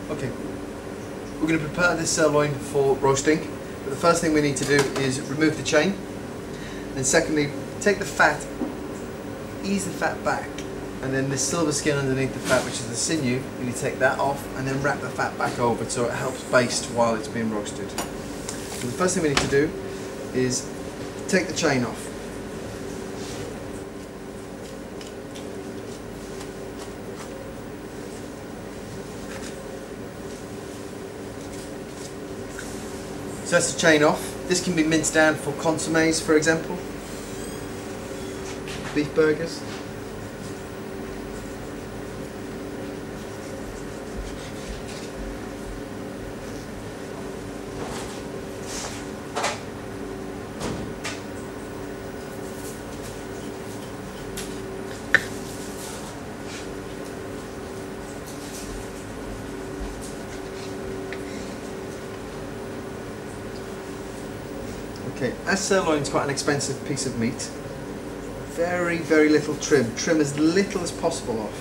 Okay, we're going to prepare this sirloin for roasting, but the first thing we need to do is remove the chain, and secondly, take the fat, ease the fat back, and then this silver skin underneath the fat, which is the sinew, you take that off and then wrap the fat back over so it helps baste while it's being roasted. So the first thing we need to do is take the chain off. So that's the chain off. This can be minced down for consommes, for example, beef burgers. Okay, as sirloin is quite an expensive piece of meat, very, very little trim. Trim as little as possible off.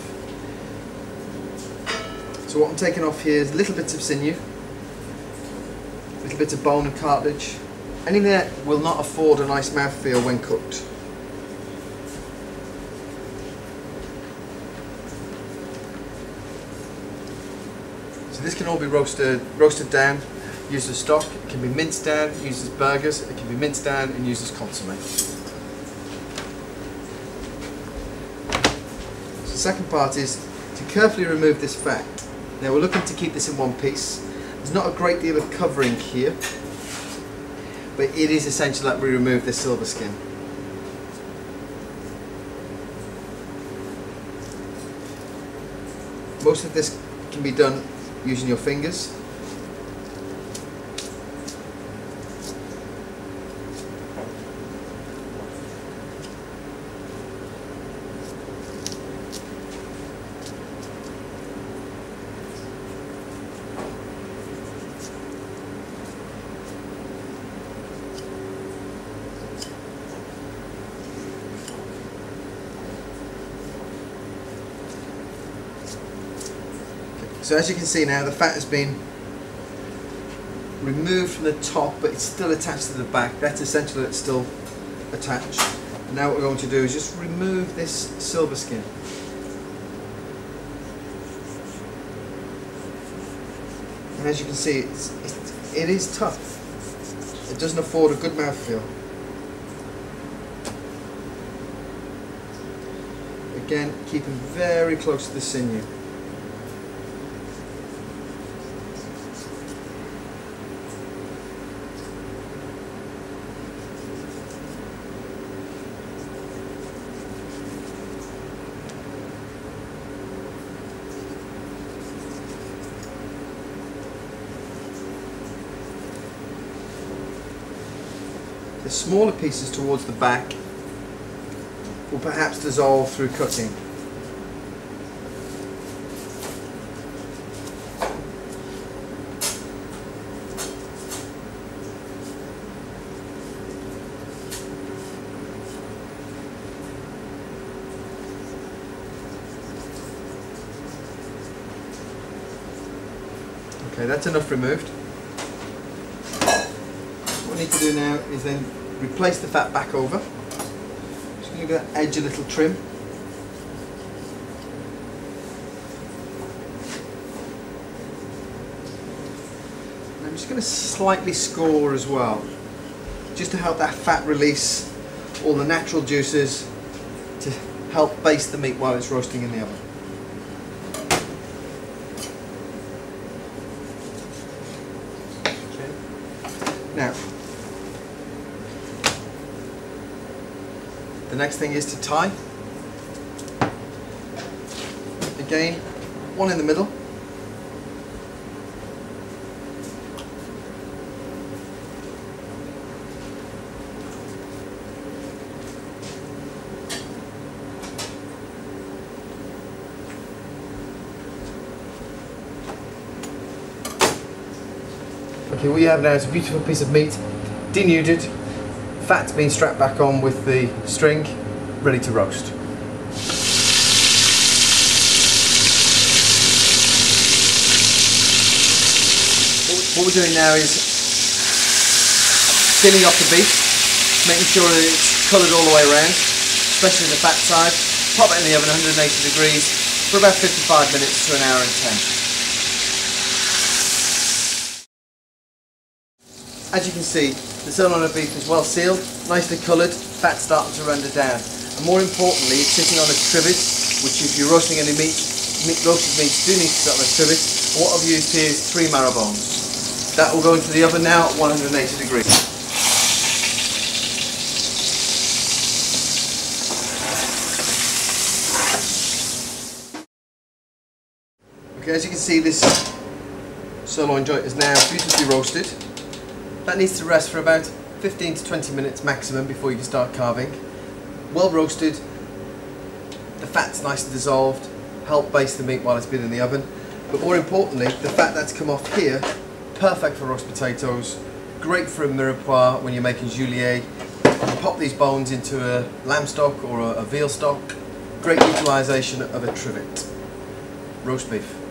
So what I'm taking off here is little bits of sinew, little bits of bone and cartilage. Anything that will not afford a nice mouthfeel when cooked. So this can all be roasted down, used as stock. It can be minced down, used as burgers. It can be minced down and used as consomme. So the second part is to carefully remove this fat. Now we're looking to keep this in one piece. There's not a great deal of covering here, but it is essential that we remove this silver skin. Most of this can be done using your fingers. So as you can see now, the fat has been removed from the top, but it's still attached to the back. That's essential that it's still attached. And now what we're going to do is just remove this silver skin. And as you can see, it is tough. It doesn't afford a good mouthfeel. Again, keeping very close to the sinew. The smaller pieces towards the back will perhaps dissolve through cutting. Okay, that's enough removed. What we need to do now is then replace the fat back over. Just going to give that edge a little trim. And I'm just going to slightly score as well, just to help that fat release all the natural juices to help baste the meat while it's roasting in the oven. Now, the next thing is to tie. Again, one in the middle. Okay, what you have now is a beautiful piece of meat, denuded, fat's been strapped back on with the string, ready to roast. What we're doing now is skinning off the beef, making sure that it's coloured all the way around, especially the fat side. Pop it in the oven 180 degrees for about 55 minutes to an hour and 10. As you can see, the sirloin of beef is well sealed, nicely coloured, fat starting to render down. And more importantly, it's sitting on a trivet, which if you're roasting any roasted meats do need to sit on a trivet. And what I've used here is 3 marrow bones. That will go into the oven now at 180 degrees. Okay, as you can see, this sirloin joint is now beautifully roasted. That needs to rest for about 15 to 20 minutes maximum before you can start carving. Well roasted, the fat's nice and dissolved, help baste the meat while it's been in the oven. But more importantly, the fat that's come off here, perfect for roast potatoes, great for a mirepoix when you're making julienne. You pop these bones into a lamb stock or a veal stock, great utilisation of a trivet. Roast beef.